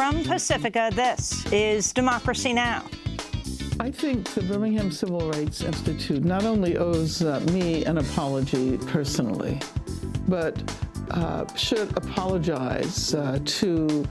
From Pacifica, this is Democracy Now! I think the Birmingham Civil Rights Institute not only owes me an apology personally, but should apologize to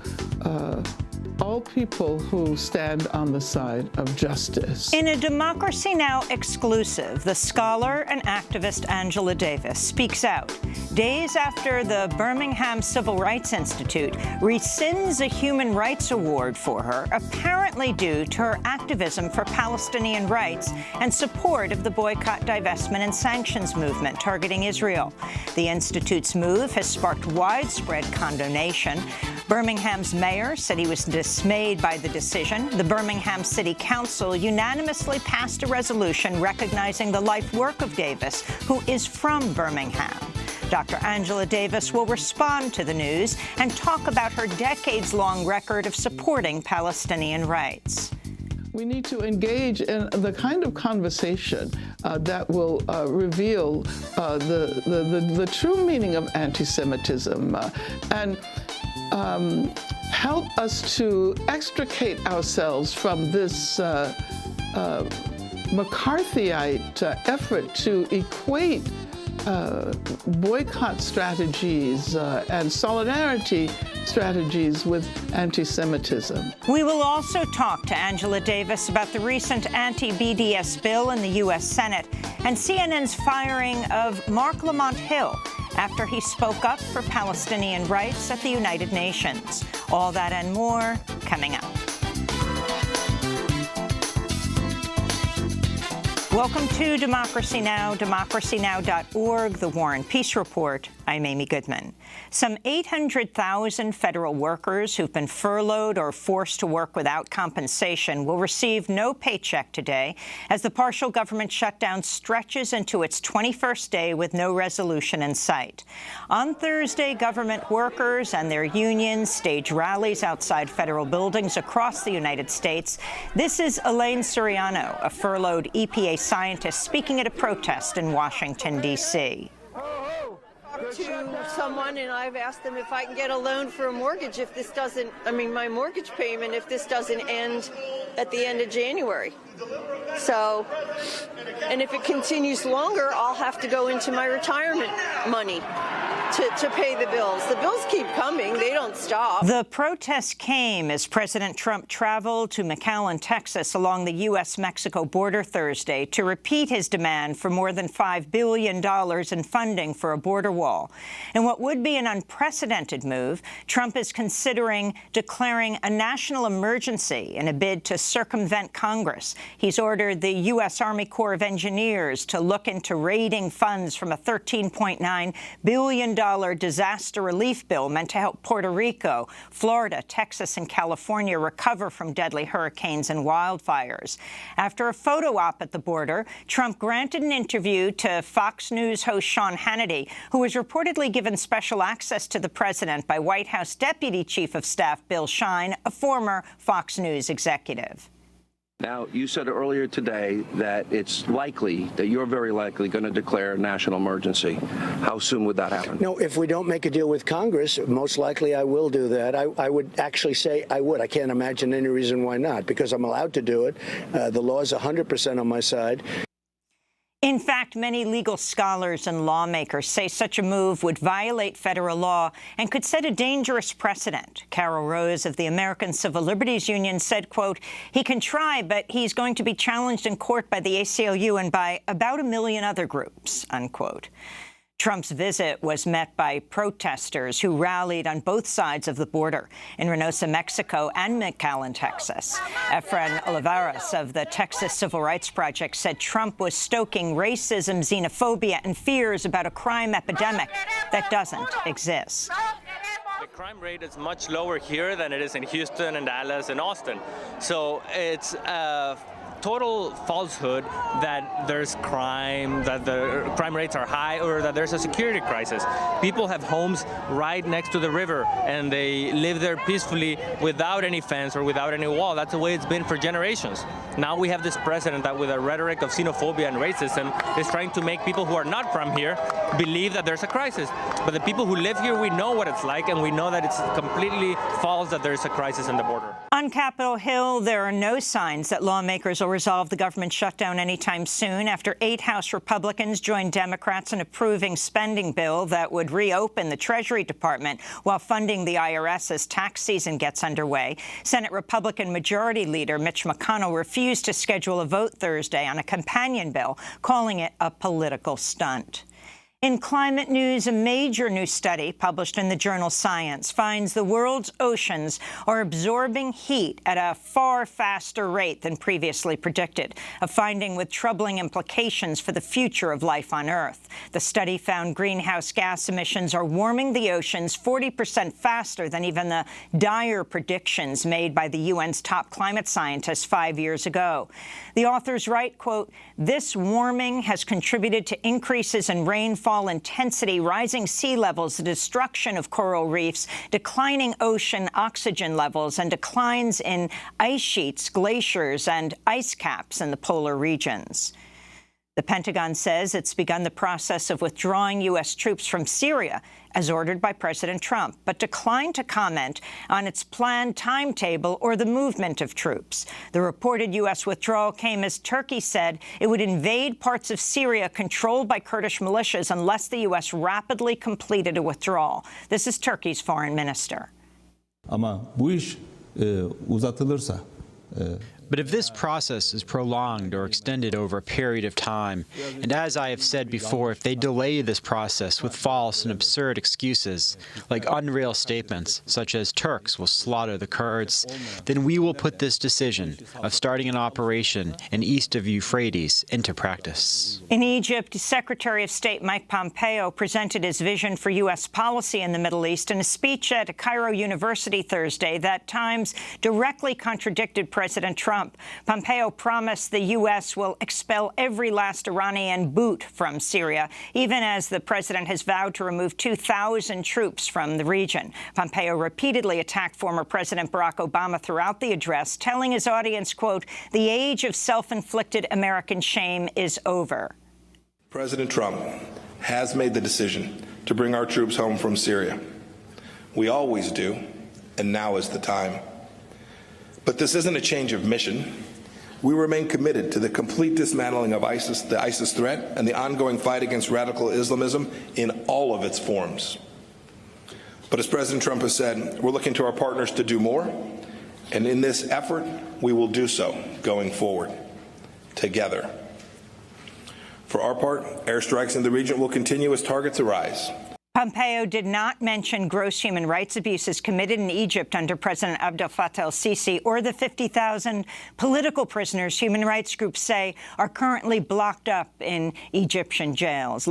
all people who stand on the side of justice. In a Democracy Now! Exclusive, the scholar and activist Angela Davis speaks out days after the Birmingham Civil Rights Institute rescinds a human rights award for her, apparently due to her activism for Palestinian rights and support of the boycott, divestment, and sanctions movement targeting Israel. The Institute's move has sparked widespread condemnation. Birmingham's mayor said he was dismayed by the decision. The Birmingham City Council unanimously passed a resolution recognizing the life work of Davis, who is from Birmingham. Dr. Angela Davis will respond to the news and talk about her decades-long record of supporting Palestinian rights. We need to engage in the kind of conversation that will reveal the true meaning of anti-Semitism and help us to extricate ourselves from this McCarthyite effort to equate boycott strategies and solidarity strategies with anti-Semitism. We will also talk to Angela Davis about the recent anti-BDS bill in the U.S. Senate and CNN's firing of Mark Lamont Hill after he spoke up for Palestinian rights at the United Nations. All that and more coming up. Welcome to Democracy Now!, democracynow.org, The War and Peace Report. I'm Amy Goodman. Some 800,000 federal workers who've been furloughed or forced to work without compensation will receive no paycheck today as the partial government shutdown stretches into its 21st day with no resolution in sight. On Thursday, government workers and their unions staged rallies outside federal buildings across the United States. This is Elaine Suriano, a furloughed EPA scientist, speaking at a protest in Washington, D.C. To someone, and I've asked them if I can get a loan for a mortgage if this doesn't, my mortgage payment, if this doesn't end at the end of January. So, and if it continues longer, I'll have to go into my retirement money to pay the bills. The bills keep coming. They don't stop. The protests came as President Trump traveled to McAllen, Texas, along the U.S.-Mexico border Thursday to repeat his demand for more than $5 billion in funding for a border wall. In what would be an unprecedented move, Trump is considering declaring a national emergency in a bid to circumvent Congress. He's ordered the U.S. Army Corps of Engineers to look into raiding funds from a $13.9 billion disaster relief bill meant to help Puerto Rico, Florida, Texas, and California recover from deadly hurricanes and wildfires. After a photo op at the border, Trump granted an interview to Fox News host Sean Hannity, who was reportedly given special access to the president by White House Deputy Chief of Staff Bill Shine, a former Fox News executive. Now, you said earlier today that it's likely, that you're very likely going to declare a national emergency. How soon would that happen? No, if we don't make a deal with Congress, most likely I will do that. I would actually say I would. I can't imagine any reason why not, because I'm allowed to do it. The law is 100% on my side. In fact, many legal scholars and lawmakers say such a move would violate federal law and could set a dangerous precedent. Carol Rose of the American Civil Liberties Union said, quote, "He can try, but he's going to be challenged in court by the ACLU and by about 1 million other groups," unquote. Trump's visit was met by protesters who rallied on both sides of the border in Reynosa, Mexico, and McAllen, Texas. Efren Olivares of the Texas Civil Rights Project said Trump was stoking racism, xenophobia, and fears about a crime epidemic that doesn't exist. The crime rate is much lower here than it is in Houston and Dallas and Austin. So it's total falsehood that there's crime, that the crime rates are high, or that there's a security crisis. People have homes right next to the river, and they live there peacefully without any fence or without any wall. That's the way it's been for generations. Now we have this president that, with a rhetoric of xenophobia and racism, is trying to make people who are not from here believe that there's a crisis. But the people who live here, we know what it's like, and we know that it's completely false that there's a crisis in the border. On Capitol Hill, there are no signs that lawmakers will resolve the government shutdown anytime soon after 8 House Republicans joined Democrats in approving spending bill that would reopen the Treasury Department while funding the IRS as tax season gets underway. Senate Republican Majority Leader Mitch McConnell refused to schedule a vote Thursday on a companion bill, calling it a political stunt. In climate news, a major new study published in the journal Science finds the world's oceans are absorbing heat at a far faster rate than previously predicted, a finding with troubling implications for the future of life on Earth. The study found greenhouse gas emissions are warming the oceans 40% faster than even the dire predictions made by the UN's top climate scientists 5 years ago. The authors write, quote, "This warming has contributed to increases in rainfall intensity, rising sea levels, the destruction of coral reefs, declining ocean oxygen levels, and declines in ice sheets, glaciers, and ice caps in the polar regions." The Pentagon says it's begun the process of withdrawing U.S. troops from Syria, as ordered by President Trump, but declined to comment on its planned timetable or the movement of troops. The reported U.S. withdrawal came as Turkey said it would invade parts of Syria controlled by Kurdish militias unless the U.S. rapidly completed a withdrawal. This is Turkey's foreign minister. Ama bu iş uzatılırsa But if this process is prolonged or extended over a period of time, and as I have said before, if they delay this process with false and absurd excuses, like unreal statements, such as Turks will slaughter the Kurds, then we will put this decision of starting an operation in east of Euphrates into practice. In Egypt, Secretary of State Mike Pompeo presented his vision for U.S. policy in the Middle East in a speech at Cairo University Thursday that at times directly contradicted President Trump. Pompeo promised the U.S. will expel every last Iranian boot from Syria, even as the president has vowed to remove 2,000 troops from the region. Pompeo repeatedly attacked former President Barack Obama throughout the address, telling his audience, quote, "The age of self-inflicted American shame is over." President Trump has made the decision to bring our troops home from Syria. We always do, and now is the time. But this isn't a change of mission. We remain committed to the complete dismantling of the ISIS threat and the ongoing fight against radical Islamism in all of its forms. But as President Trump has said, we're looking to our partners to do more, and in this effort, we will do so going forward, together. For our part, airstrikes in the region will continue as targets arise. Pompeo did not mention gross human rights abuses committed in Egypt under President Abdel Fattah el-Sisi or the 50,000 political prisoners human rights groups say are currently locked up in Egyptian jails.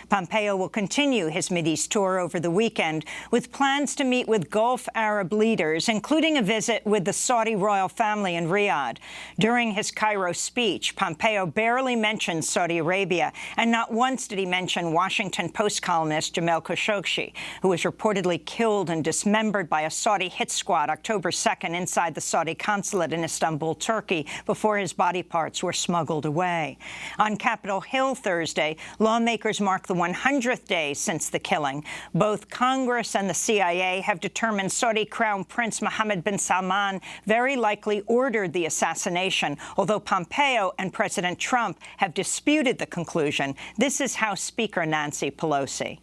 Pompeo will continue his Mideast tour over the weekend with plans to meet with Gulf Arab leaders, including a visit with the Saudi royal family in Riyadh. During his Cairo speech, Pompeo barely mentioned Saudi Arabia, and not once did he mention Washington Post columnist Jamal Khashoggi, who was reportedly killed and dismembered by a Saudi hit squad October 2nd inside the Saudi consulate in Istanbul, Turkey, before his body parts were smuggled away. On Capitol Hill Thursday, lawmakers mark the 100th day since the killing. Both Congress and the CIA have determined Saudi Crown Prince Mohammed bin Salman very likely ordered the assassination, although Pompeo and President Trump have disputed the conclusion. This is House Speaker Nancy Pelosi.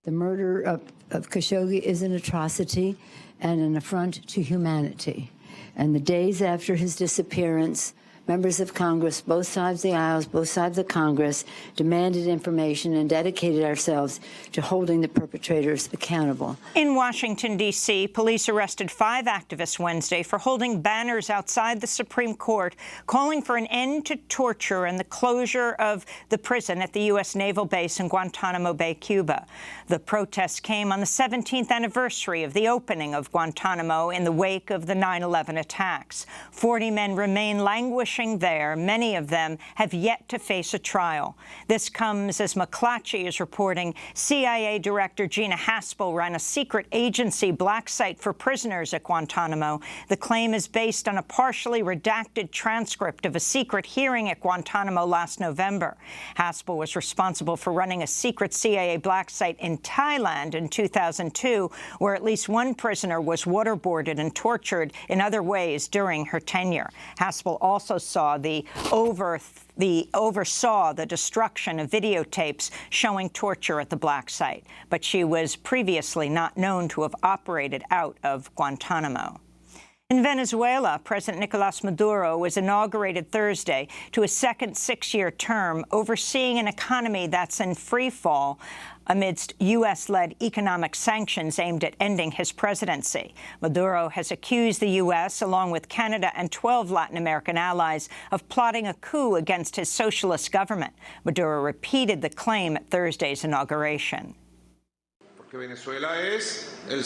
The murder of Khashoggi is an atrocity and an affront to humanity. And the days after his disappearance members of Congress, both sides of the aisles, both sides of Congress, demanded information and dedicated ourselves to holding the perpetrators accountable. In Washington, D.C., police arrested 5 activists Wednesday for holding banners outside the Supreme Court calling for an end to torture and the closure of the prison at the U.S. Naval Base in Guantanamo Bay, Cuba. The protests came on the 17th anniversary of the opening of Guantanamo in the wake of the 9/11 attacks. 40 men remain languishing there. Many of them have yet to face a trial. This comes as McClatchy is reporting CIA Director Gina Haspel ran a secret agency black site for prisoners at Guantanamo. The claim is based on a partially redacted transcript of a secret hearing at Guantanamo last November. Haspel was responsible for running a secret CIA black site in Thailand in 2002, where at least one prisoner was waterboarded and tortured in other ways during her tenure. Haspel also oversaw the destruction of videotapes showing torture at the black site, but she was previously not known to have operated out of Guantanamo. In Venezuela, President Nicolás Maduro was inaugurated Thursday to a second 6-year term, overseeing an economy that's in free fall amidst U.S.-led economic sanctions aimed at ending his presidency. Maduro has accused the U.S., along with Canada and 12 Latin American allies, of plotting a coup against his socialist government. Maduro repeated the claim at Thursday's inauguration. Venezuela is the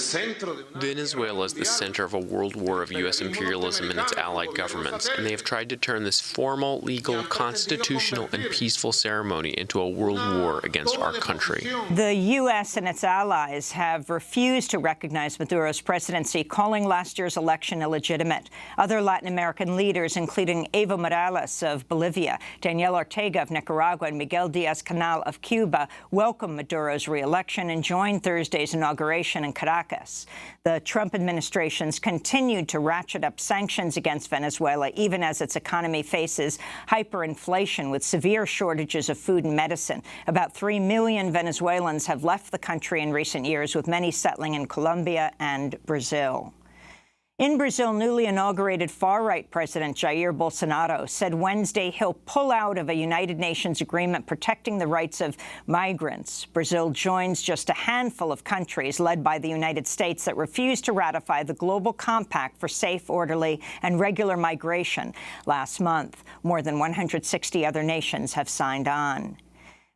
center of a world war of U.S. imperialism and its allied governments, and they have tried to turn this formal, legal, constitutional, and peaceful ceremony into a world war against our country. The U.S. and its allies have refused to recognize Maduro's presidency, calling last year's election illegitimate. Other Latin American leaders, including Evo Morales of Bolivia, Daniel Ortega of Nicaragua, and Miguel Diaz-Canel of Cuba, welcomed Maduro's re-election and joined Thursday's inauguration in Caracas. The Trump administration's continued to ratchet up sanctions against Venezuela, even as its economy faces hyperinflation with severe shortages of food and medicine. About 3 million Venezuelans have left the country in recent years, with many settling in Colombia and Brazil. In Brazil, newly inaugurated far-right President Jair Bolsonaro said Wednesday he'll pull out of a United Nations agreement protecting the rights of migrants. Brazil joins just a handful of countries, led by the United States, that refuse to ratify the Global Compact for Safe, Orderly, and Regular Migration. Last month, more than 160 other nations have signed on.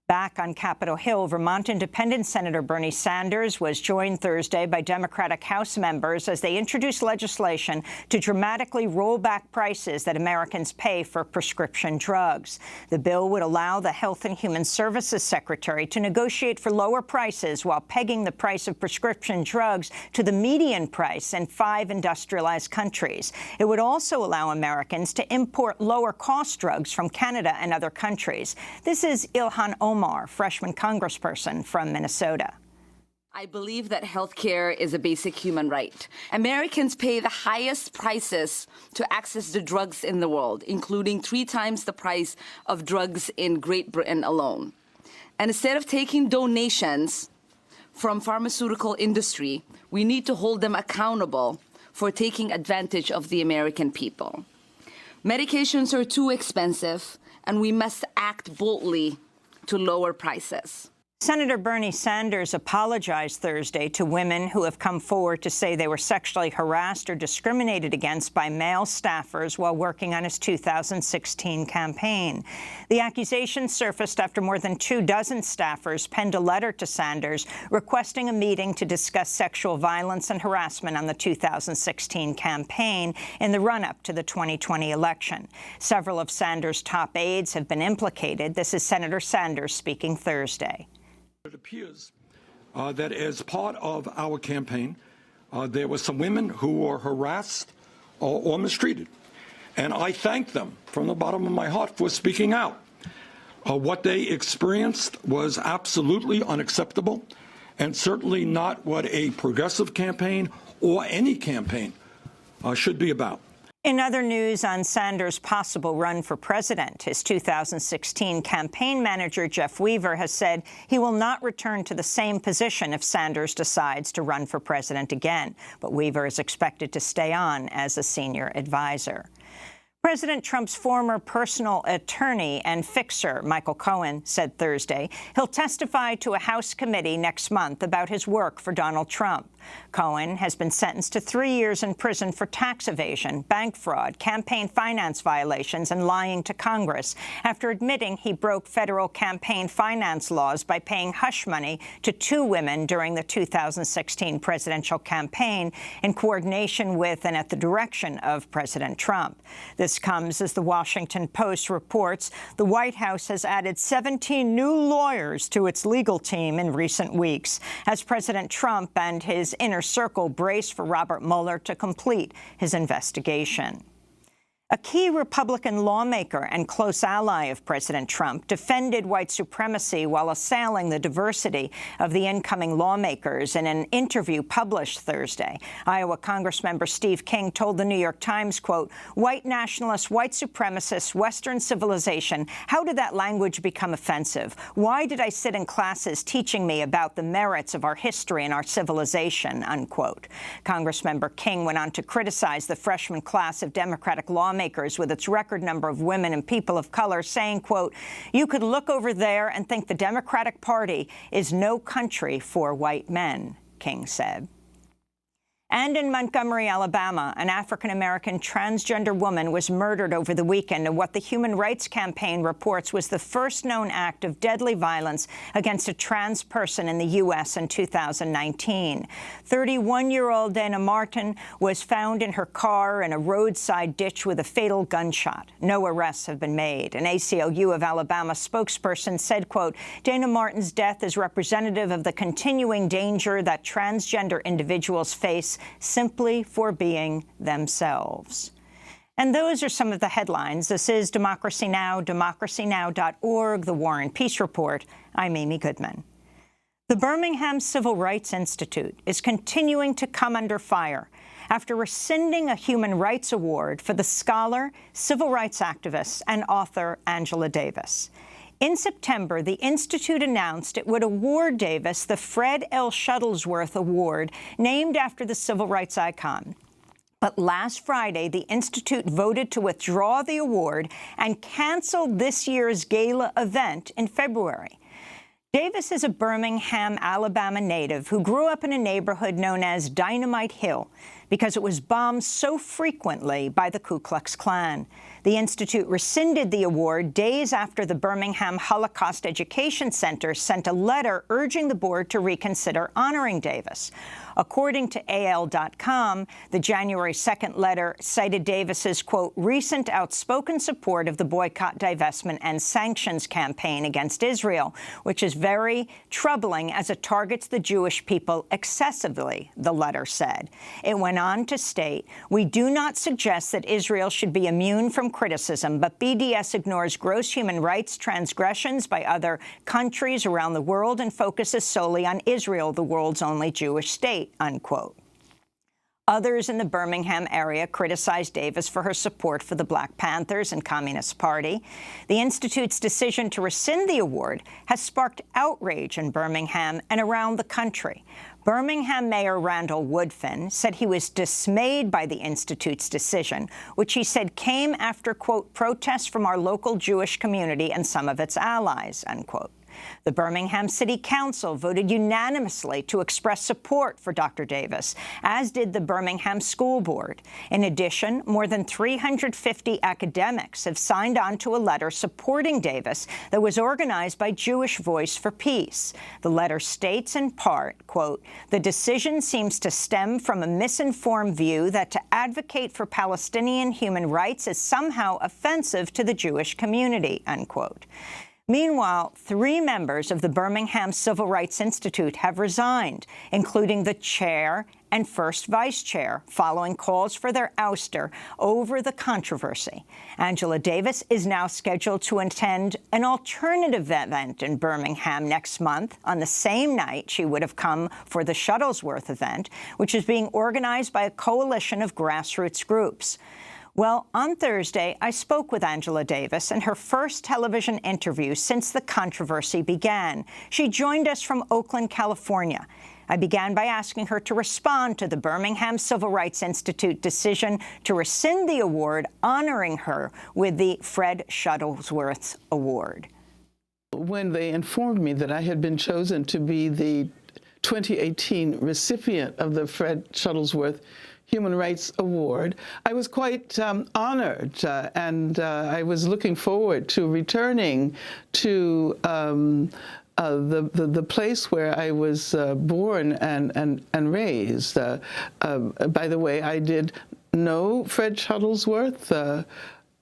Back on Capitol Hill, Vermont Independent Senator Bernie Sanders was joined Thursday by Democratic House members as they introduced legislation to dramatically roll back prices that Americans pay for prescription drugs. The bill would allow the Health and Human Services Secretary to negotiate for lower prices while pegging the price of prescription drugs to the median price in 5 industrialized countries. It would also allow Americans to import lower-cost drugs from Canada and other countries. This is Ilhan Omar, freshman congressperson from Minnesota. I believe that health care is a basic human right. Americans pay the highest prices to access the drugs in the world, including 3 times the price of drugs in Great Britain alone. And instead of taking donations from pharmaceutical industry, we need to hold them accountable for taking advantage of the American people. Medications are too expensive, and we must act boldly to lower prices. Senator Bernie Sanders apologized Thursday to women who have come forward to say they were sexually harassed or discriminated against by male staffers while working on his 2016 campaign. The accusation surfaced after more than 24 staffers penned a letter to Sanders requesting a meeting to discuss sexual violence and harassment on the 2016 campaign in the run-up to the 2020 election. Several of Sanders' top aides have been implicated. This is Senator Sanders speaking Thursday. It appears that as part of our campaign, there were some women who were harassed or mistreated. And I thank them from the bottom of my heart for speaking out. What they experienced was absolutely unacceptable and certainly not what a progressive campaign or any campaign should be about. In other news on Sanders' possible run for president, his 2016 campaign manager, Jeff Weaver, has said he will not return to the same position if Sanders decides to run for president again. But Weaver is expected to stay on as a senior advisor. President Trump's former personal attorney and fixer, Michael Cohen, said Thursday he'll testify to a House committee next month about his work for Donald Trump. Cohen has been sentenced to 3 years in prison for tax evasion, bank fraud, campaign finance violations, and lying to Congress after admitting he broke federal campaign finance laws by paying hush money to 2 women during the 2016 presidential campaign in coordination with and at the direction of President Trump. This comes as the Washington Post reports the White House has added 17 new lawyers to its legal team in recent weeks as President Trump and his inner circle brace for Robert Mueller to complete his investigation. A key Republican lawmaker and close ally of President Trump defended white supremacy while assailing the diversity of the incoming lawmakers in an interview published Thursday. Iowa Congressmember Steve King told the New York Times, quote, "White nationalists, white supremacists, Western civilization. How did that language become offensive? Why did I sit in classes teaching me about the merits of our history and our civilization?" Unquote. Congressmember King went on to criticize the freshman class of Democratic lawmakers with its record number of women and people of color, saying, quote, "You could look over there and think the Democratic Party is no country for white men," King said. And in Montgomery, Alabama, an African-American transgender woman was murdered over the weekend in what the Human Rights Campaign reports was the first known act of deadly violence against a trans person in the U.S. in 2019. 31-year-old Dana Martin was found in her car in a roadside ditch with a fatal gunshot. No arrests have been made. An ACLU of Alabama spokesperson said, quote, "Dana Martin's death is representative of the continuing danger that transgender individuals face simply for being themselves." And those are some of the headlines. This is Democracy Now!, democracynow.org, The War and Peace Report. I'm Amy Goodman. The Birmingham Civil Rights Institute is continuing to come under fire after rescinding a human rights award for the scholar, civil rights activist, and author Angela Davis. In September, the Institute announced it would award Davis the Fred L. Shuttlesworth Award, named after the civil rights icon. But last Friday, the Institute voted to withdraw the award and canceled this year's gala event in February. Davis is a Birmingham, Alabama native who grew up in a neighborhood known as Dynamite Hill because it was bombed so frequently by the Ku Klux Klan. The Institute rescinded the award days after the Birmingham Holocaust Education Center sent a letter urging the board to reconsider honoring Davis. According to AL.com, the January 2nd letter cited Davis's, quote, "recent outspoken support of the boycott, divestment, and sanctions campaign against Israel, which is very troubling as it targets the Jewish people excessively," the letter said. It went on to state, "We do not suggest that Israel should be immune from criticism, but BDS ignores gross human rights transgressions by other countries around the world and focuses solely on Israel, the world's only Jewish state," unquote. Others in the Birmingham area criticized Davis for her support for the Black Panthers and Communist Party. The Institute's decision to rescind the award has sparked outrage in Birmingham and around the country. Birmingham Mayor Randall Woodfin said he was dismayed by the Institute's decision, which he said came after, quote, "protests from our local Jewish community and some of its allies," unquote. The Birmingham City Council voted unanimously to express support for Dr. Davis, as did the Birmingham School Board. In addition, more than 350 academics have signed on to a letter supporting Davis that was organized by Jewish Voice for Peace. The letter states in part, quote, "The decision seems to stem from a misinformed view that to advocate for Palestinian human rights is somehow offensive to the Jewish community," unquote. Meanwhile, 3 members of the Birmingham Civil Rights Institute have resigned, including the chair and first vice chair, following calls for their ouster over the controversy. Angela Davis is now scheduled to attend an alternative event in Birmingham next month on the same night she would have come for the Shuttlesworth event, which is being organized by a coalition of grassroots groups. Well, on Thursday, I spoke with Angela Davis in her first television interview since the controversy began. She joined us from Oakland, California. I began by asking her to respond to the Birmingham Civil Rights Institute decision to rescind the award, honoring her with the Fred Shuttlesworth Award. When they informed me that I had been chosen to be the 2018 recipient of the Fred Shuttlesworth Human Rights Award, I was quite honored, and I was looking forward to returning to the place where I was born and raised. By the way, I did know Fred Shuttlesworth,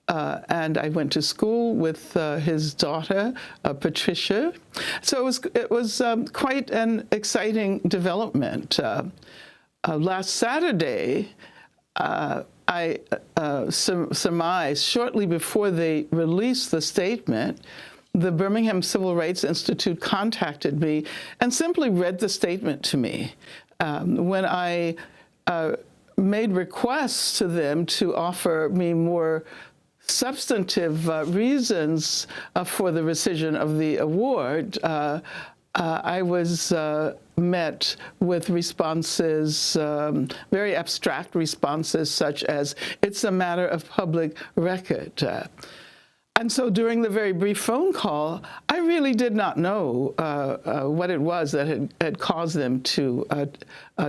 and I went to school with his daughter, Patricia. So it was quite an exciting development. Last Saturday, I surmised, shortly before they released the statement, the Birmingham Civil Rights Institute contacted me and simply read the statement to me. When I made requests to them to offer me more substantive reasons for the rescission of the award, I was met with responses, very abstract responses, such as, it's a matter of public record. And so during the very brief phone call, I really did not know what it was that had caused them to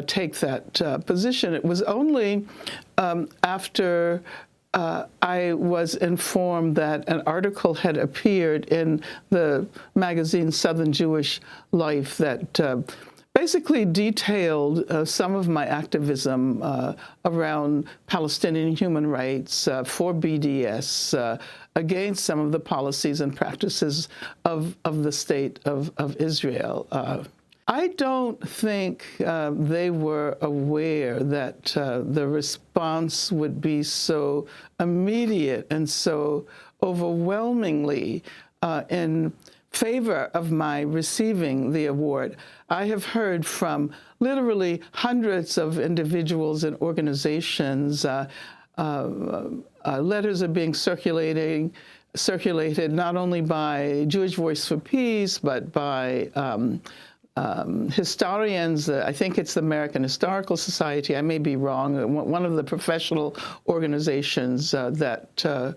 take that position. It was only after I was informed that an article had appeared in the magazine Southern Jewish Life that basically detailed some of my activism around Palestinian human rights, for BDS, against some of the policies and practices of the state of Israel. I don't think they were aware that the response would be so immediate and so overwhelmingly in favor of my receiving the award. I have heard from literally hundreds of individuals and organizations. Letters are being circulated not only by Jewish Voice for Peace, but by historians. I think it's the American Historical Society. I may be wrong. One of the professional organizations that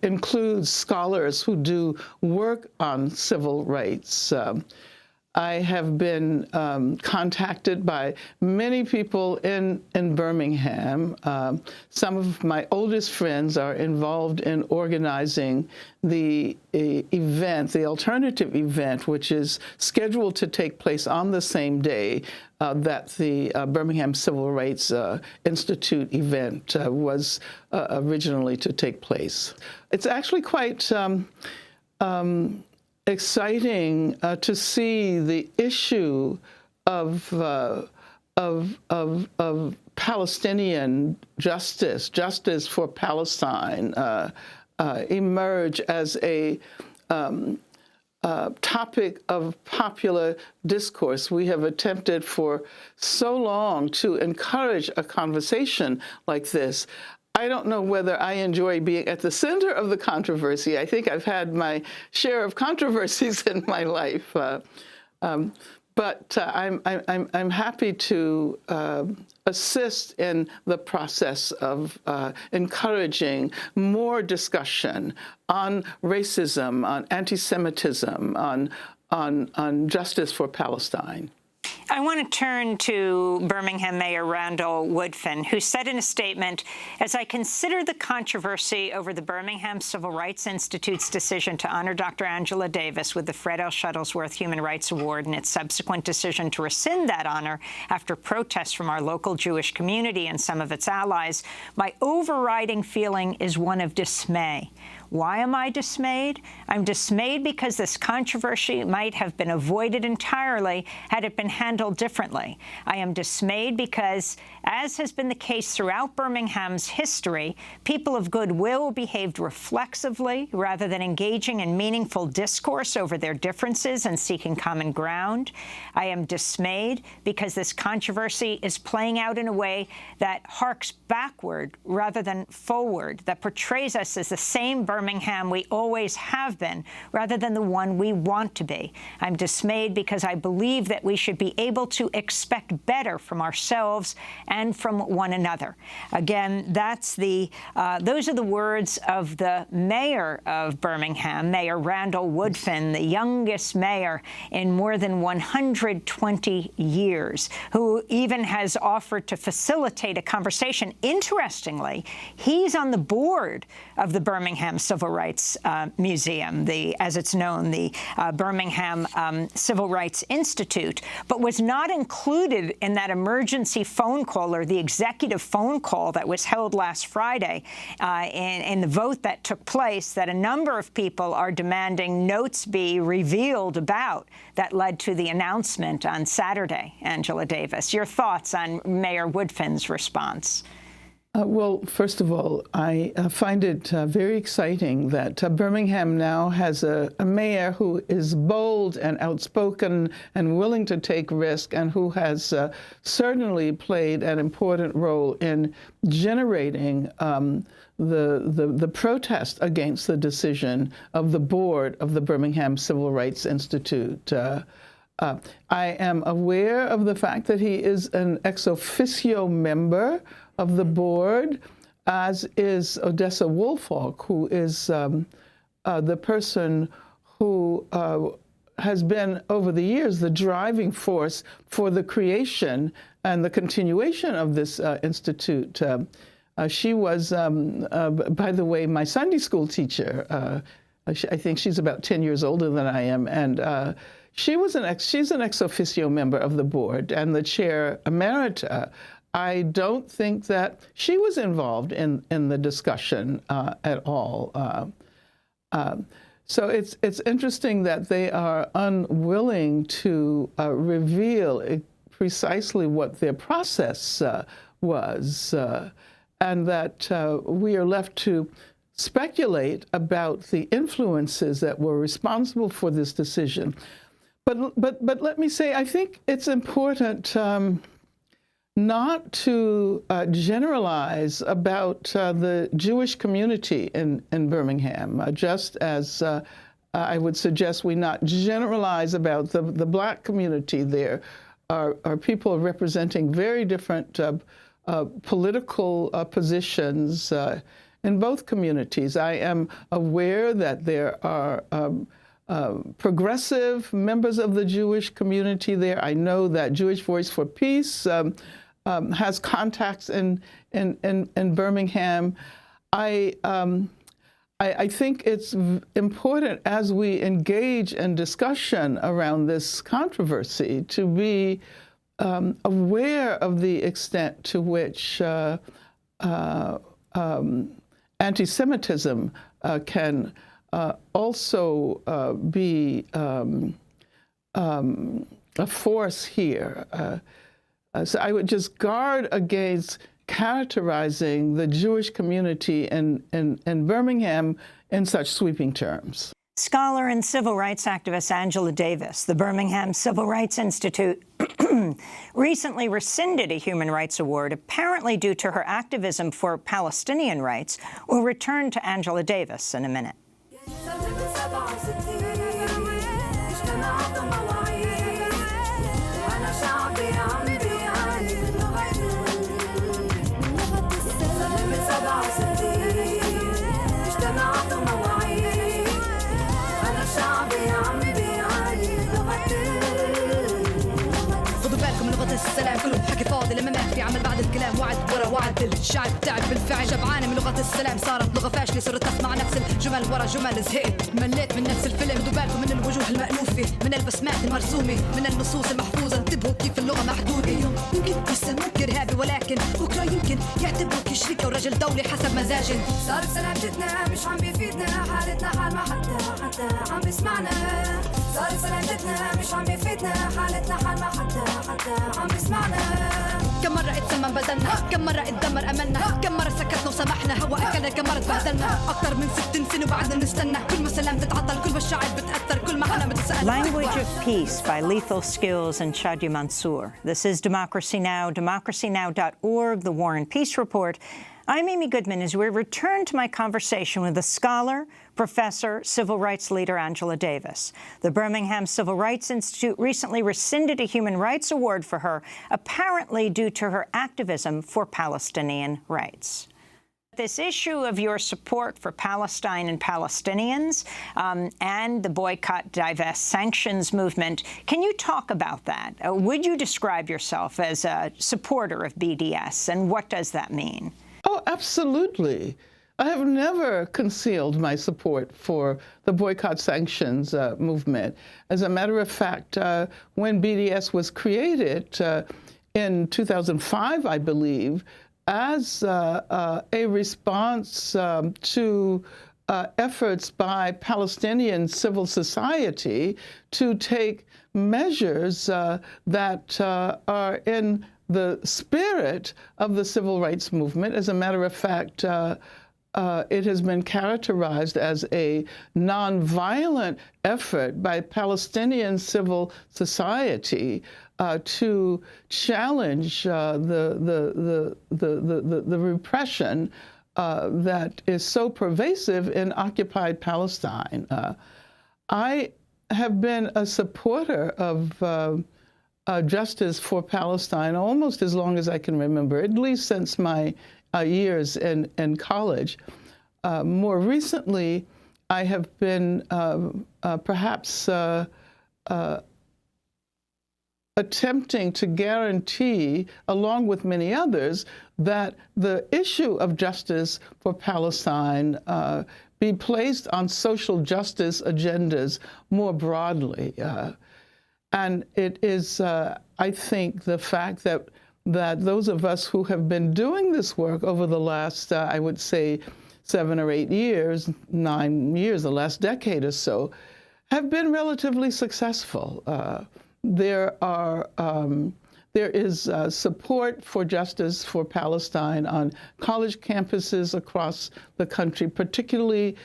includes scholars who do work on civil rights. I have been contacted by many people in Birmingham. Some of my oldest friends are involved in organizing the event, the alternative event, which is scheduled to take place on the same day that the Birmingham Civil Rights Institute event was originally to take place. It's actually quite exciting to see the issue of Palestinian justice for Palestine, emerge as a topic of popular discourse. We have attempted for so long to encourage a conversation like this. I don't know whether I enjoy being at the center of the controversy. I think I've had my share of controversies in my life, but I'm happy to assist in the process of encouraging more discussion on racism, on anti-Semitism, on justice for Palestine. I want to turn to Birmingham Mayor Randall Woodfin, who said in a statement, as I consider the controversy over the Birmingham Civil Rights Institute's decision to honor Dr. Angela Davis with the Fred L. Shuttlesworth Human Rights Award and its subsequent decision to rescind that honor after protests from our local Jewish community and some of its allies, my overriding feeling is one of dismay. Why am I dismayed? I'm dismayed because this controversy might have been avoided entirely had it been handled differently. I am dismayed because, As has been the case throughout Birmingham's history, people of goodwill behaved reflexively rather than engaging in meaningful discourse over their differences and seeking common ground. I am dismayed because this controversy is playing out in a way that harks backward rather than forward, that portrays us as the same Birmingham we always have been rather than the one we want to be. I'm dismayed because I believe that we should be able to expect better from ourselves and from one another. Again, that's those are the words of the mayor of Birmingham, Mayor Randall Woodfin, the youngest mayor in more than 120 years, who even has offered to facilitate a conversation. Interestingly, he's on the board of the Birmingham Civil Rights Museum, as it's known, the Birmingham Civil Rights Institute, but was not included in that emergency phone call or the executive phone call that was held last Friday in the vote that took place, that a number of people are demanding notes be revealed about that led to the announcement on Saturday. Angela Davis, your thoughts on Mayor Woodfin's response? Well, first of all, I find it very exciting that Birmingham now has a mayor who is bold and outspoken and willing to take risk, and who has certainly played an important role in generating the protest against the decision of the board of the Birmingham Civil Rights Institute. I am aware of the fact that he is an ex officio member of the board, as is Odessa Woolfolk, who is the person who has been, over the years, the driving force for the creation and the continuation of this institute. She was, by the way, my Sunday school teacher. I think she's about 10 years older than I am, and she's an ex officio member of the board and the chair emerita. I don't think that she was involved in the discussion at all. So it's interesting that they are unwilling to reveal precisely what their process was, and that we are left to speculate about the influences that were responsible for this decision. But let me say, I think it's important not to generalize about the Jewish community in Birmingham, just as I would suggest we not generalize about the Black community. There are people representing very different political positions in both communities. I am aware that there are progressive members of the Jewish community there. I know that Jewish Voice for Peace has contacts in Birmingham. I think it's important, as we engage in discussion around this controversy, to be aware of the extent to which anti-Semitism can also be a force here. So I would just guard against characterizing the Jewish community in Birmingham in such sweeping terms. Scholar and civil rights activist Angela Davis, the Birmingham Civil Rights Institute, recently rescinded a human rights award, apparently due to her activism for Palestinian rights. We'll return to Angela Davis in a minute. السلام كله بحكي فاضي لما ما في عمل بعد الكلام وعد ورا وعد الشعب تعب بالفعل شبعانه من لغه السلام صارت لغه فاشله صرت اسمع نفس الجمل ورا جمل زهقت مليت من نفس الفيلم خدوا بالكم من الوجوه المألوفه من البسمات المرسومه من النصوص المحفوظه انتبهوا كيف اللغه محدوده اليوم يمكن يسموك ارهابي ولكن بكره يمكن يعتبروك شريك ورجل دولي حسب مزاجن صار سلامتنا مش عم بيفيدنا حالتنا حال ما حتى عم بيسمعنا صار سلامتنا مش عم بيفيدنا حالتنا حال ما حتى عم بيسمعنا كم مرة اتسمم بدلنا كم مرة اتدمر أملنا كم مرة سكتنا وسمحنا هوا أكلنا كم مرة تبهدلنا أكتر من 60 سنة وبعدنا نستنى كل ما سلام تتعطل كل ما الشعب بتأثر كل ما حنا بتسأل Language of Peace by Lethal Skills and Shadia Mansour. This is Democracy Now!, democracynow.org, the War and Peace Report. I'm Amy Goodman as we return to my conversation with the scholar, professor, civil rights leader Angela Davis. The Birmingham Civil Rights Institute recently rescinded a human rights award for her, apparently due to her activism for Palestinian rights. This issue of your support for Palestine and Palestinians and the boycott, divest, sanctions movement, can you talk about that? Would you describe yourself as a supporter of BDS, and what does that mean? Oh, absolutely. I have never concealed my support for the boycott sanctions movement. As a matter of fact, when BDS was created in 2005, I believe, as a response to efforts by Palestinian civil society to take measures that are in the spirit of the civil rights movement. As a matter of fact, it has been characterized as a nonviolent effort by Palestinian civil society to challenge the repression that is so pervasive in occupied Palestine. I have been a supporter of justice for Palestine almost as long as I can remember, at least since my years in college. More recently, I have been perhaps attempting to guarantee, along with many others, that the issue of justice for Palestine be placed on social justice agendas more broadly. And it is, I think, the fact that those of us who have been doing this work over the last, I would say, 7 or 8 years, 9 years, the last decade or so, have been relatively successful. There is support for justice for Palestine on college campuses across the country, particularly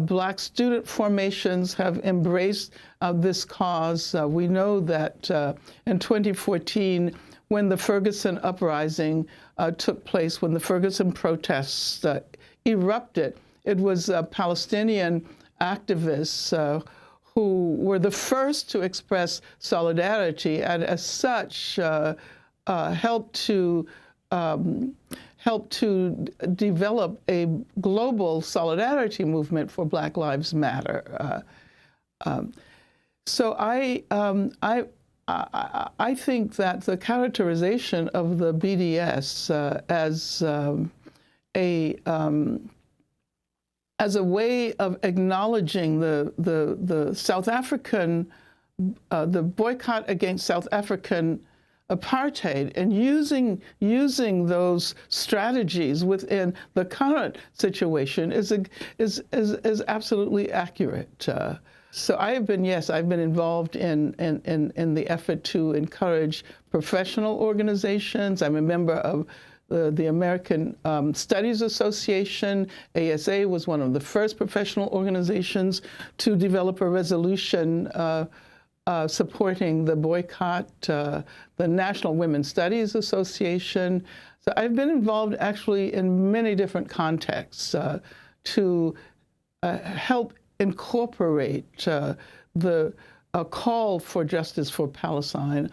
Black student formations have embraced this cause. We know that in 2014, when the Ferguson uprising took place, when the Ferguson protests erupted, it was Palestinian activists who were the first to express solidarity, and as such helped to develop a global solidarity movement for Black Lives Matter. So I think that the characterization of the BDS as a way of acknowledging the South African, the boycott against South African apartheid, and using those strategies within the current situation is absolutely accurate. So I have been, yes, I've been involved in the effort to encourage professional organizations. I'm a member of the American Studies Association. ASA was one of the first professional organizations to develop a resolution supporting the boycott, the National Women's Studies Association. So I've been involved actually in many different contexts to help incorporate the call for justice for Palestine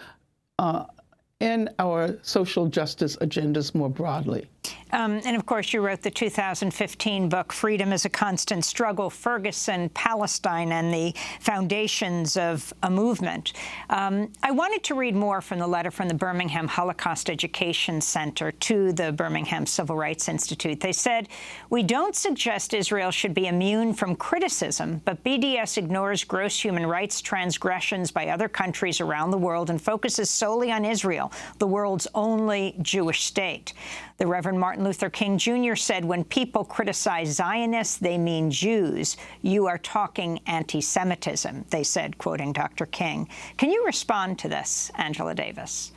in our social justice agendas more broadly. And of course, you wrote the 2015 book, Freedom is a Constant Struggle, Ferguson, Palestine, and the Foundations of a Movement. I wanted to read more from the letter from the Birmingham Holocaust Education Center to the Birmingham Civil Rights Institute. They said, "We don't suggest Israel should be immune from criticism, but BDS ignores gross human rights transgressions by other countries around the world and focuses solely on Israel, the world's only Jewish state." The Reverend Martin Luther King Jr. said, "When people criticize Zionists, they mean Jews. You are talking anti-Semitism," they said, quoting Dr. King. Can you respond to this, Angela Davis?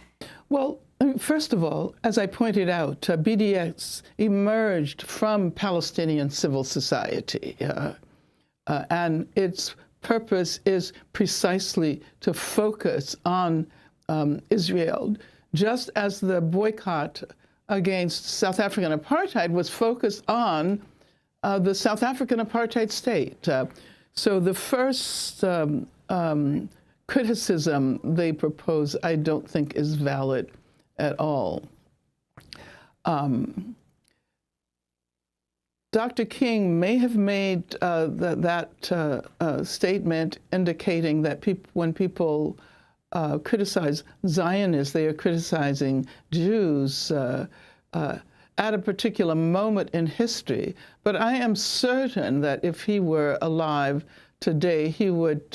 Well, First of all, as I pointed out, BDS emerged from Palestinian civil society, and its purpose is precisely to focus on Israel, just as the boycott against South African apartheid was focused on the South African apartheid state. So the first criticism they propose, I don't think is valid at all. Dr. King may have made that statement indicating that when people criticize Zionists, they are criticizing Jews at a particular moment in history. But I am certain that if he were alive today, he would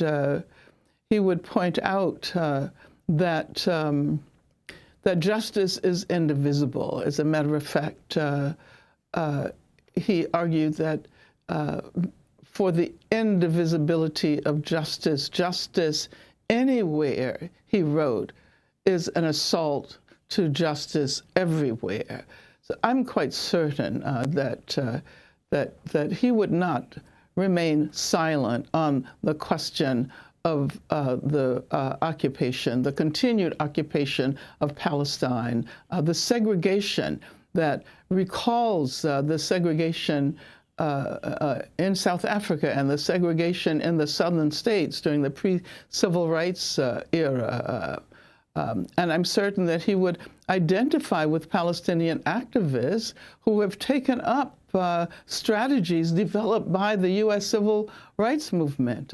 point out that that justice is indivisible. As a matter of fact, he argued that for the indivisibility of justice, justice anywhere, he wrote, is an assault to justice everywhere. So I'm quite certain that he would not remain silent on the question of the occupation, the continued occupation of Palestine, the segregation that recalls the segregation in South Africa and the segregation in the southern states during the pre-civil rights era. And I'm certain that he would identify with Palestinian activists who have taken up strategies developed by the U.S. civil rights movement.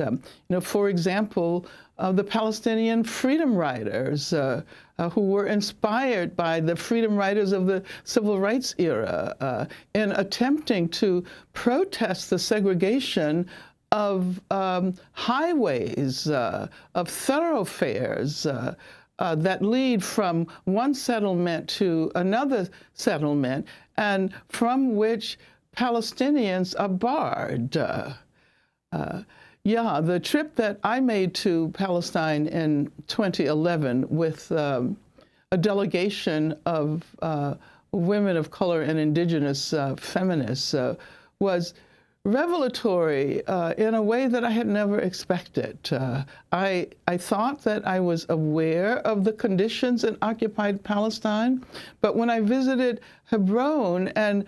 For example, the Palestinian freedom riders who were inspired by the freedom riders of the civil rights era in attempting to protest the segregation of highways, of thoroughfares that lead from one settlement to another settlement, and from which Palestinians are barred. Yeah, the trip that I made to Palestine in 2011 with a delegation of women of color and indigenous feminists was revelatory in a way that I had never expected. I thought that I was aware of the conditions in occupied Palestine, but when I visited Hebron and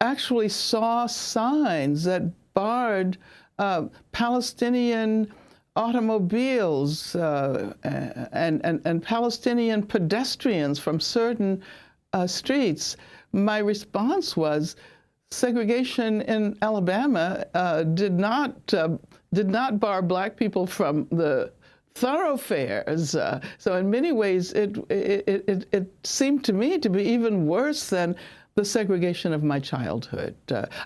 actually saw signs that barred Palestinian automobiles and Palestinian pedestrians from certain streets, my response was, segregation in Alabama did not bar Black people from the thoroughfares. So in many ways, it seemed to me to be even worse than the segregation of my childhood.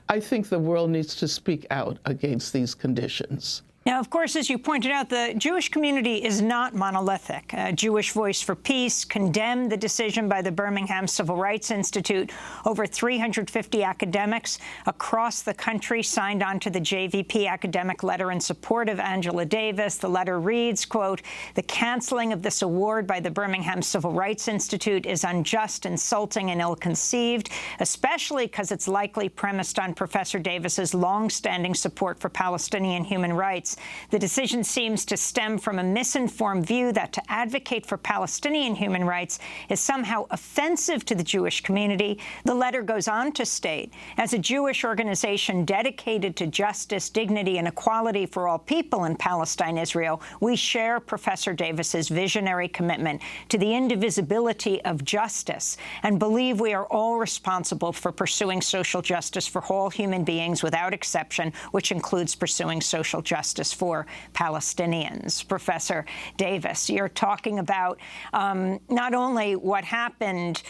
I think the world needs to speak out against these conditions. Now, of course, as you pointed out, the Jewish community is not monolithic. Jewish Voice for Peace condemned the decision by the Birmingham Civil Rights Institute. Over 350 academics across the country signed on to the JVP academic letter in support of Angela Davis. The letter reads, quote, "The canceling of this award by the Birmingham Civil Rights Institute is unjust, insulting, and ill-conceived, especially because it's likely premised on Professor Davis's long-standing support for Palestinian human rights. The decision seems to stem from a misinformed view that to advocate for Palestinian human rights is somehow offensive to the Jewish community." The letter goes on to state, as a Jewish organization dedicated to justice, dignity, and equality for all people in Palestine, Israel, we share Professor Davis's visionary commitment to the indivisibility of justice and believe we are all responsible for pursuing social justice for all human beings without exception, which includes pursuing social justice for Palestinians. Professor Davis, you're talking about not only what happened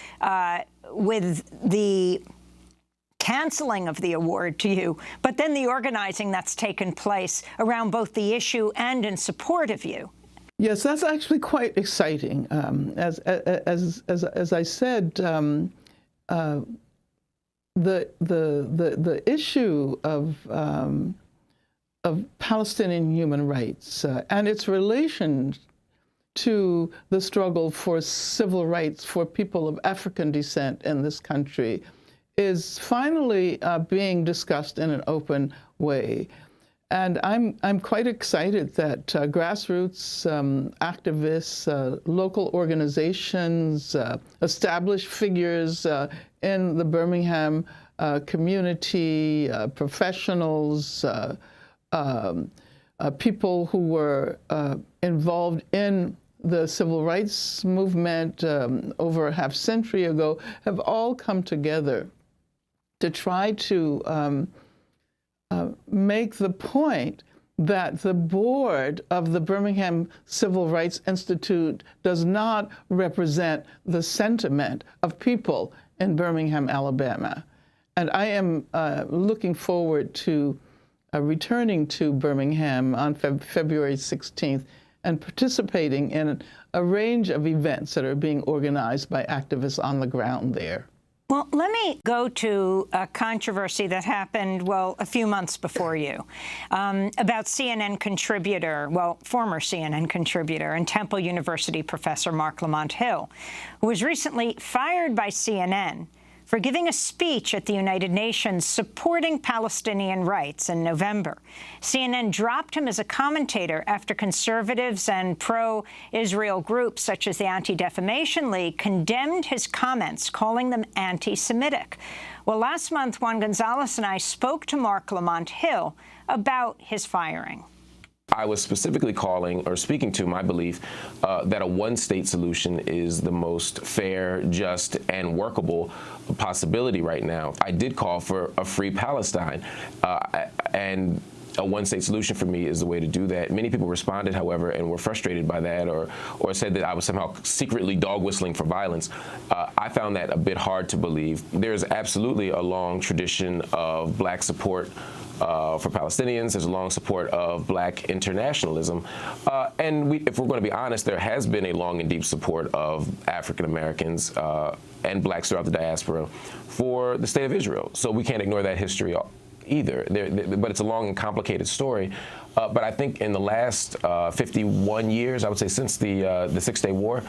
with the canceling of the award to you, but then the organizing that's taken place around both the issue and in support of you. Yes, that's actually quite exciting. As I said, the issue of Palestinian human rights and its relation to the struggle for civil rights for people of African descent in this country is finally being discussed in an open way. And I'm quite excited that grassroots activists, local organizations, established figures in the Birmingham community, professionals, people who were involved in the civil rights movement over a half century ago have all come together to try to make the point that the board of the Birmingham Civil Rights Institute does not represent the sentiment of people in Birmingham, Alabama. And I am looking forward to returning to Birmingham on February 16th and participating in a range of events that are being organized by activists on the ground there. Well, let me go to a controversy that happened, well, a few months before you, about CNN contributor, well, former CNN contributor and Temple University professor Marc Lamont Hill, who was recently fired by CNN for giving a speech at the United Nations supporting Palestinian rights in November. CNN dropped him as a commentator after conservatives and pro-Israel groups such as the Anti-Defamation League condemned his comments, calling them anti-Semitic. Well, last month, Juan Gonzalez and I spoke to Marc Lamont Hill about his firing. I was specifically calling or speaking to my belief that a one-state solution is the most fair, just, and workable possibility right now. I did call for a free Palestine, and a one-state solution for me is the way to do that. Many people responded, however, and were frustrated by that or said that I was somehow secretly dog-whistling for violence. I found that a bit hard to believe. There's absolutely a long tradition of black support for Palestinians. There's a long support of black internationalism. And if we're going to be honest, there has been a long and deep support of African Americans and blacks throughout the diaspora for the state of Israel. So we can't ignore that history either. But it's a long and complicated story. But I think in the last 51 years, I would say since the Six-Day War,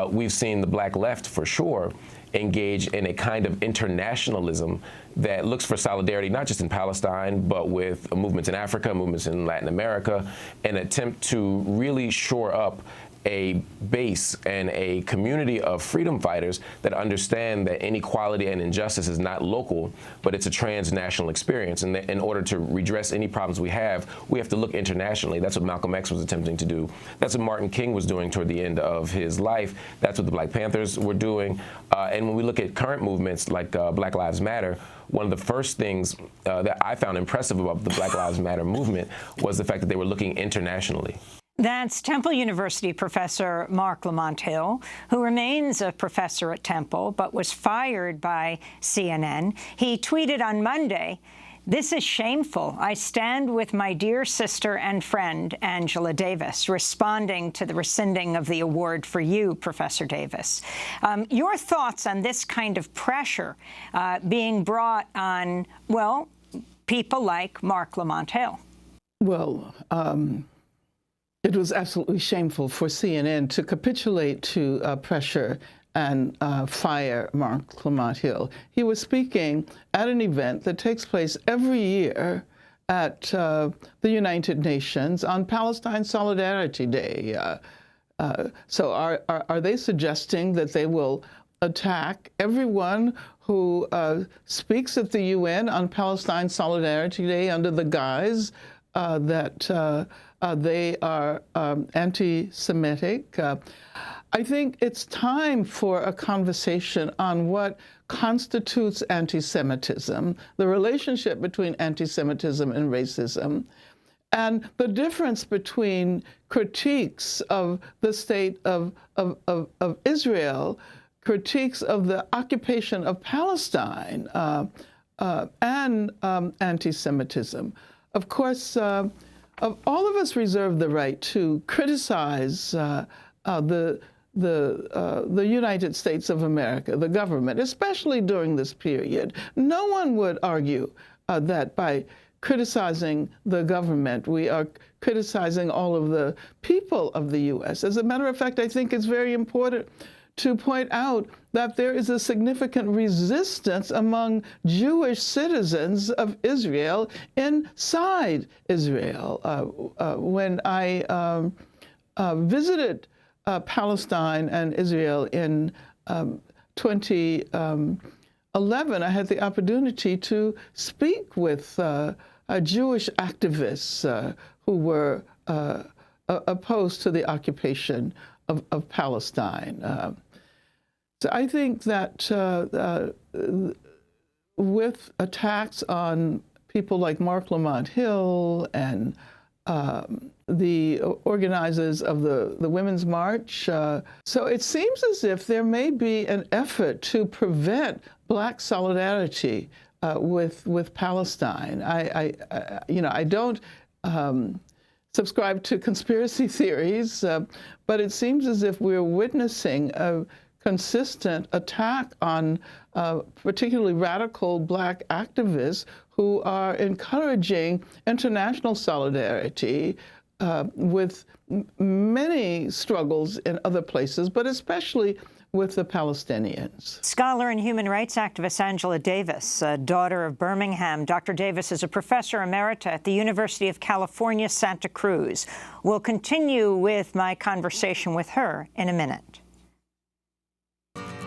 we've seen the black left, for sure, engage in a kind of internationalism that looks for solidarity, not just in Palestine, but with movements in Africa, movements in Latin America, an attempt to really shore up a base and a community of freedom fighters that understand that inequality and injustice is not local, but it's a transnational experience. And that in order to redress any problems we have to look internationally. That's what Malcolm X was attempting to do. That's what Martin King was doing toward the end of his life. That's what the Black Panthers were doing. And when we look at current movements like Black Lives Matter, one of the first things that I found impressive about the Black Lives Matter movement was the fact that they were looking internationally. That's Temple University professor Marc Lamont Hill, who remains a professor at Temple, but was fired by CNN. He tweeted on Monday, "This is shameful. I stand with my dear sister and friend, Angela Davis," responding to the rescinding of the award for you, Professor Davis. Your thoughts on this kind of pressure being brought on, well, people like Marc Lamont Hill? Well, it was absolutely shameful for CNN to capitulate to pressure and fire Marc Lamont Hill. He was speaking at an event that takes place every year at the United Nations on Palestine Solidarity Day. So are they suggesting that they will attack everyone who speaks at the UN on Palestine Solidarity Day under the guise that they are anti-Semitic? I think it's time for a conversation on what constitutes anti-Semitism, the relationship between anti-Semitism and racism, and the difference between critiques of the state of Israel, critiques of the occupation of Palestine, and anti-Semitism. Of course, all of us reserve the right to criticize the United States of America, the government, especially during this period. No one would argue that by criticizing the government. We are criticizing all of the people of the U.S. As a matter of fact, I think it's very important to point out that there is a significant resistance among Jewish citizens of Israel inside Israel. When I visited Palestine and Israel in 2011, I had the opportunity to speak with Jewish activists who were opposed to the occupation of Palestine. So I think that with attacks on people like Mark Lamont Hill and the organizers of the Women's March, so it seems as if there may be an effort to prevent Black solidarity with Palestine. I don't subscribe to conspiracy theories, but it seems as if we're witnessing a consistent attack on particularly radical Black activists who are encouraging international solidarity with many struggles in other places, but especially with the Palestinians. Scholar and human rights activist Angela Davis, daughter of Birmingham. Dr. Davis is a professor emerita at the University of California, Santa Cruz. We'll continue with my conversation with her in a minute.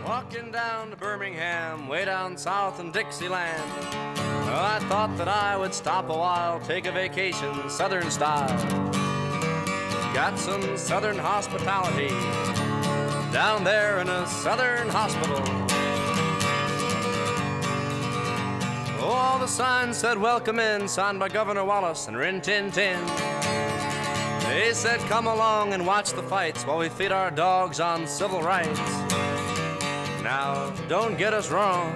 Walking down to Birmingham, way down south in Dixieland. Well, I thought that I would stop a while, take a vacation, Southern style. Got some Southern hospitality down there in a Southern hospital. Oh, all the signs said welcome in, signed by Governor Wallace and Rin Tin Tin. They said come along and watch the fights while we feed our dogs on civil rights. Now, don't get us wrong,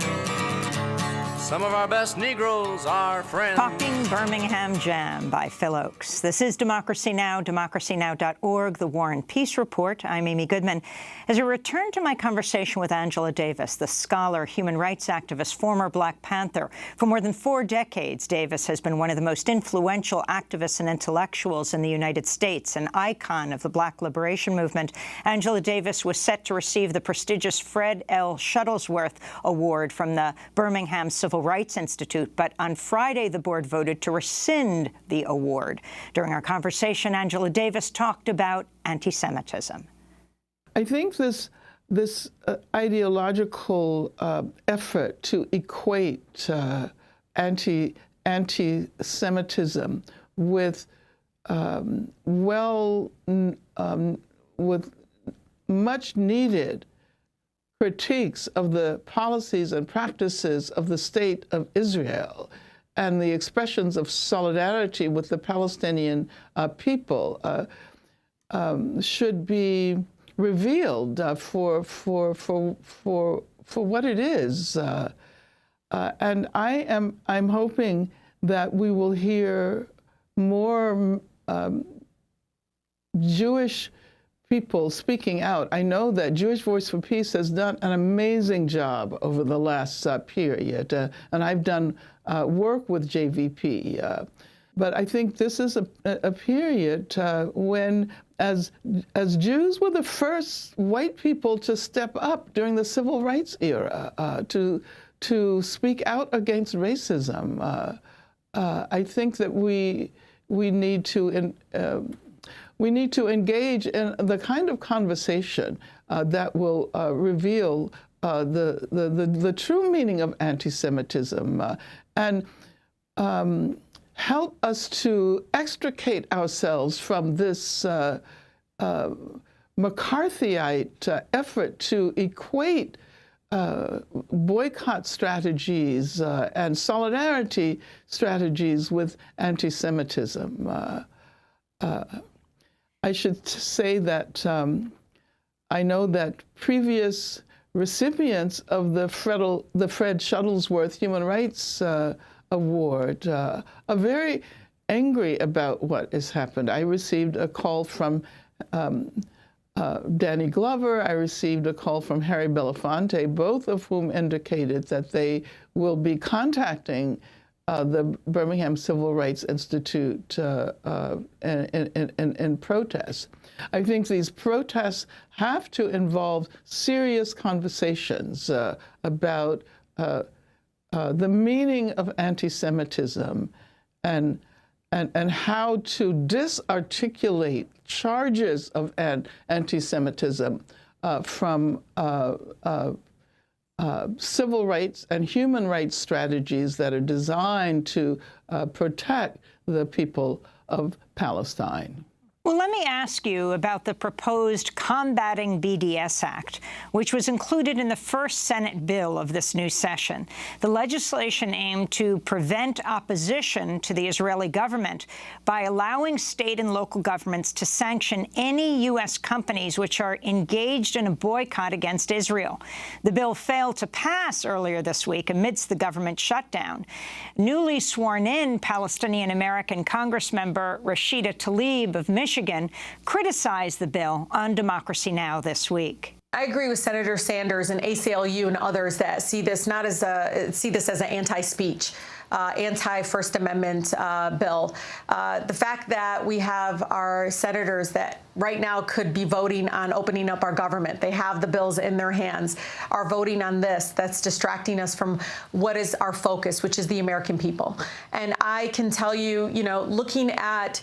some of our best Negroes are friends. Talking Birmingham Jam by Phil Oakes. This is Democracy Now!, democracynow.org, The War and Peace Report. I'm Amy Goodman. As I return to my conversation with Angela Davis, the scholar, human rights activist, former Black Panther. For more than 4 decades, Davis has been one of the most influential activists and intellectuals in the United States, an icon of the Black liberation movement. Angela Davis was set to receive the prestigious Fred L. Shuttlesworth Award from the Birmingham Civil Rights Institute, but on Friday, the board voted to rescind the award. During our conversation, Angela Davis talked about anti-Semitism. I think this ideological effort to equate anti-Semitism with with much needed critiques of the policies and practices of the state of Israel and the expressions of solidarity with the Palestinian people should be revealed for what it is. And I'm hoping that we will hear more Jewish people speaking out. I know that Jewish Voice for Peace has done an amazing job over the last period, and I've done work with JVP. But I think this is a period when, as Jews were the first white people to step up during the civil rights era, to speak out against racism. I think that we need to engage in the kind of conversation that will reveal the true meaning of anti-Semitism and help us to extricate ourselves from this McCarthyite effort to equate boycott strategies and solidarity strategies with anti-Semitism. I should say that I know that previous recipients of the Fred Shuttlesworth Human Rights Award are very angry about what has happened. I received a call from Danny Glover. I received a call from Harry Belafonte, both of whom indicated that they will be contacting the Birmingham Civil Rights Institute in protest. I think these protests have to involve serious conversations about the meaning of anti-Semitism and how to disarticulate charges of anti-Semitism from civil rights and human rights strategies that are designed to protect the people of Palestine. Well, let me ask you about the proposed Combating BDS Act, which was included in the first Senate bill of this new session. The legislation aimed to prevent opposition to the Israeli government by allowing state and local governments to sanction any U.S. companies which are engaged in a boycott against Israel. The bill failed to pass earlier this week amidst the government shutdown. Newly sworn-in Palestinian-American Congressmember Rashida Tlaib of Michigan criticized the bill on Democracy Now! This week. I agree with Senator Sanders and ACLU and others that see this not as an anti-speech, anti-First Amendment bill. The fact that we have our senators that right now could be voting on opening up our government, they have the bills in their hands, are voting on this, that's distracting us from what is our focus, which is the American people. And I can tell you, looking at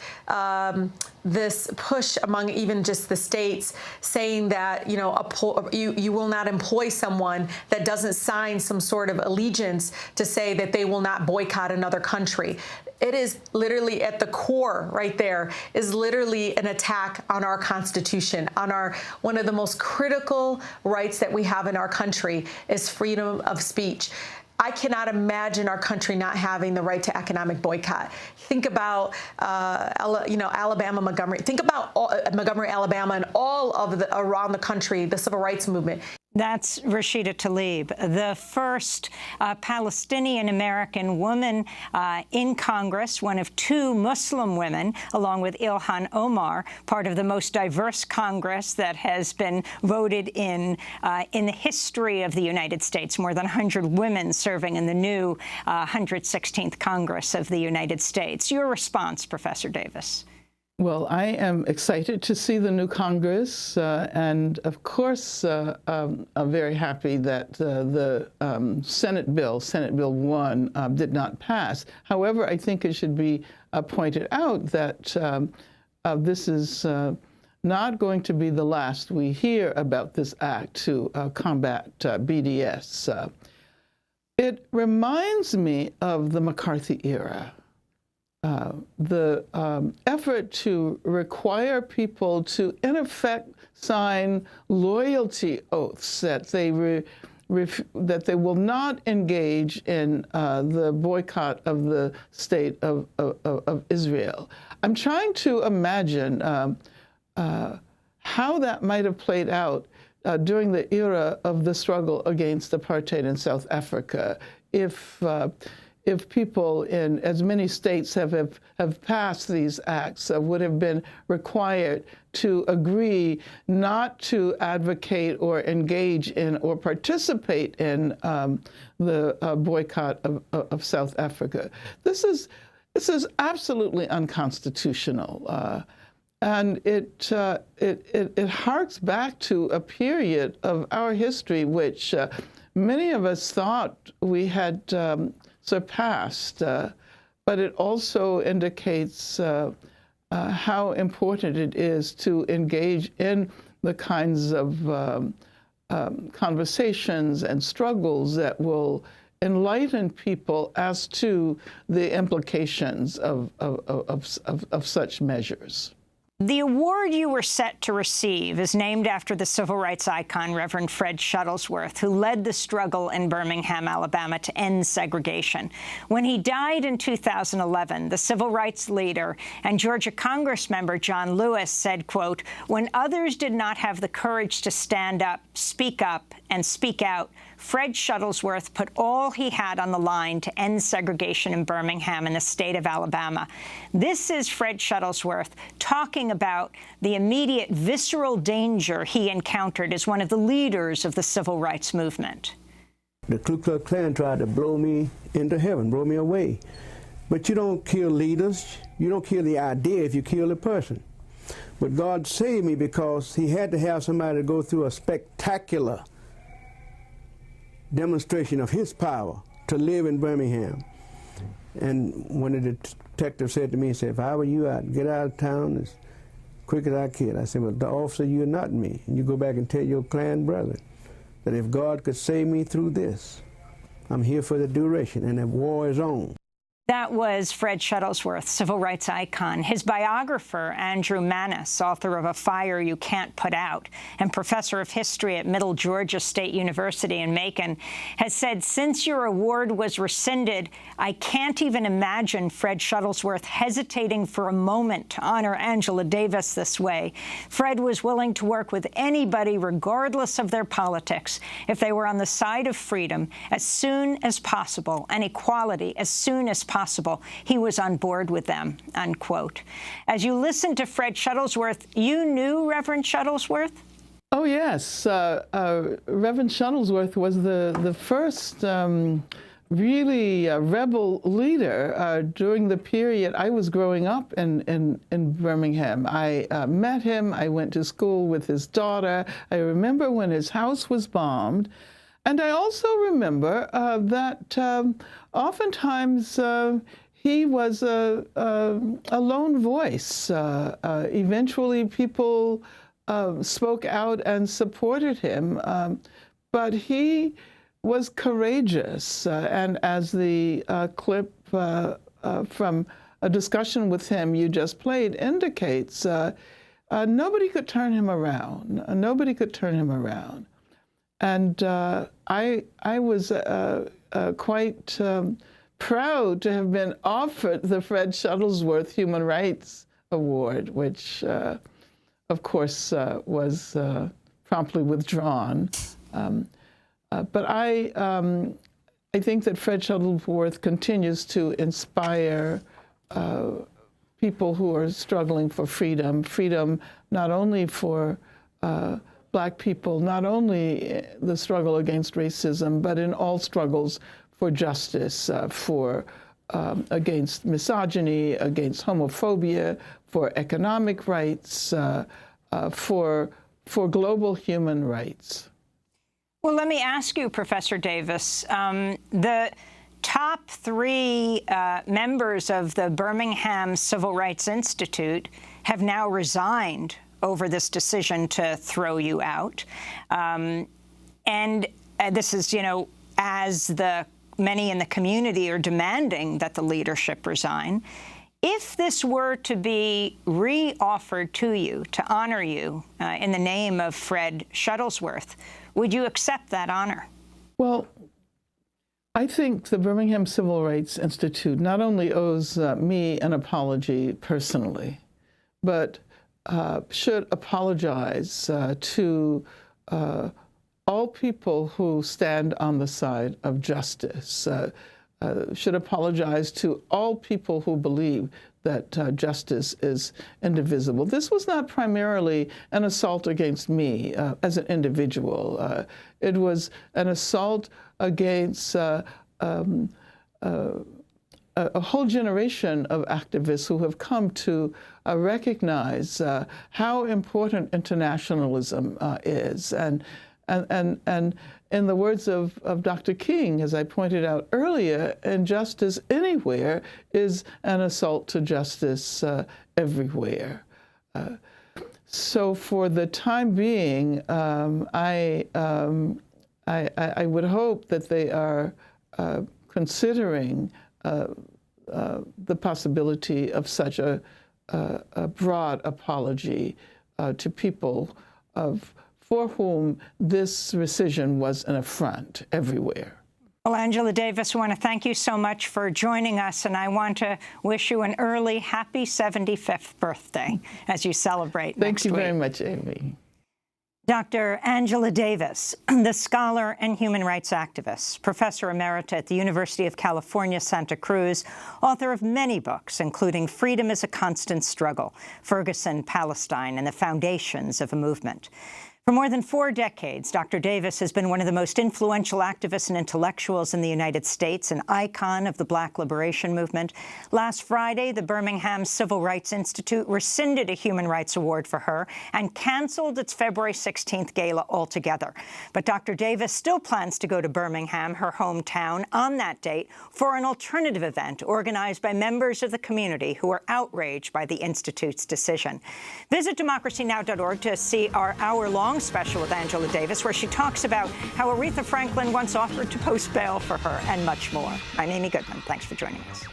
this push among even just the states saying that, you will not employ someone that doesn't sign some sort of allegiance to say that they will not boycott another country. It is literally at the core right there is literally an attack on our Constitution, on one of the most critical rights that we have in our country is freedom of speech. I cannot imagine our country not having the right to economic boycott. Think about, Alabama, Montgomery. Think about Montgomery, Alabama, and all of around the country, the civil rights movement. That's Rashida Tlaib, the first Palestinian-American woman in Congress, one of two Muslim women, along with Ilhan Omar, part of the most diverse Congress that has been voted in the history of the United States. More than 100 women serving in the new 116th Congress of the United States. Your response, Professor Davis? Well, I am excited to see the new Congress, and of course, I'm very happy that the Senate Bill 1, did not pass. However, I think it should be pointed out that this is not going to be the last we hear about this act to combat BDS. It reminds me of the McCarthy era. The effort to require people to, in effect, sign loyalty oaths that they will not engage in the boycott of the state of Israel. I'm trying to imagine how that might have played out during the era of the struggle against apartheid in South Africa, if people in as many states have passed these acts, would have been required to agree not to advocate or engage in or participate in the boycott of South Africa. This is absolutely unconstitutional. And it harks back to a period of our history which many of us thought we had surpassed, but it also indicates how important it is to engage in the kinds of conversations and struggles that will enlighten people as to the implications of such measures. The award you were set to receive is named after the civil rights icon, Reverend Fred Shuttlesworth, who led the struggle in Birmingham, Alabama, to end segregation. When he died in 2011, the civil rights leader and Georgia Congressmember John Lewis said, quote, "When others did not have the courage to stand up, and speak out, Fred Shuttlesworth put all he had on the line to end segregation in Birmingham and the state of Alabama." This is Fred Shuttlesworth talking about the immediate visceral danger he encountered as one of the leaders of the civil rights movement. the Ku Klux Klan tried to blow me into heaven, blow me away. But you don't kill leaders. You don't kill the idea if you kill the person. But God saved me because he had to have somebody to go through a spectacular demonstration of his power to live in Birmingham. And when the detective said to me, he said, if I were you, I'd get out of town as quick as I could. I said, well, the officer, you're not me. And you go back and tell your Klan brethren that if God could save me through this, I'm here for the duration, and the war is on. That was Fred Shuttlesworth, civil rights icon. His biographer, Andrew Manis, author of A Fire You Can't Put Out and professor of history at Middle Georgia State University in Macon, has said, since your award was rescinded, I can't even imagine Fred Shuttlesworth hesitating for a moment to honor Angela Davis this way. Fred was willing to work with anybody, regardless of their politics, if they were on the side of freedom as soon as possible and equality as soon as possible. He was on board with them, unquote. As you listened to Fred Shuttlesworth, you knew Reverend Shuttlesworth? Oh, yes. Reverend Shuttlesworth was the first really rebel leader during the period I was growing up in Birmingham. I met him. I went to school with his daughter. I remember when his house was bombed. And I also remember that oftentimes he was a lone voice. Eventually, people spoke out and supported him, but he was courageous. And as the clip from a discussion with him you just played indicates, nobody could turn him around. Nobody could turn him around. And I was quite proud to have been offered the Fred Shuttlesworth Human Rights Award, which, of course, was promptly withdrawn. But I think that Fred Shuttlesworth continues to inspire people who are struggling for freedom, freedom not only for Black people, not only the struggle against racism, but in all struggles for justice, against misogyny, against homophobia, for economic rights, for global human rights. Well, let me ask you, Professor Davis, the top three members of the Birmingham Civil Rights Institute have now resigned over this decision to throw you out. And this is, you know, as the many in the community are demanding that the leadership resign. If this were to be re-offered to you to honor you in the name of Fred Shuttlesworth, would you accept that honor? Well, I think the Birmingham Civil Rights Institute not only owes me an apology personally, but should apologize to all people who stand on the side of justice, should apologize to all people who believe that justice is indivisible. This was not primarily an assault against me as an individual. It was an assault against a whole generation of activists who have come to recognize how important internationalism is. And in the words of Dr. King, as I pointed out earlier, injustice anywhere is an assault to justice everywhere. So for the time being, I would hope that they are considering the possibility of such a broad apology to people for whom this rescission was an affront everywhere. Well, Angela Davis, I want to thank you so much for joining us, and I want to wish you an early happy 75th birthday as you celebrate next week. Thank you very much, Amy. Dr. Angela Davis, the scholar and human rights activist, professor emerita at the University of California, Santa Cruz, author of many books, including Freedom is a Constant Struggle, Ferguson, Palestine, and the Foundations of a Movement. For more than 4 decades, Dr. Davis has been one of the most influential activists and intellectuals in the United States, an icon of the Black liberation movement. Last Friday, the Birmingham Civil Rights Institute rescinded a Human Rights Award for her and canceled its February 16th gala altogether. But Dr. Davis still plans to go to Birmingham, her hometown, on that date for an alternative event organized by members of the community who are outraged by the Institute's decision. Visit DemocracyNow.org to see our hour-long special with Angela Davis, where she talks about how Aretha Franklin once offered to post bail for her and much more. I'm Amy Goodman. Thanks for joining us.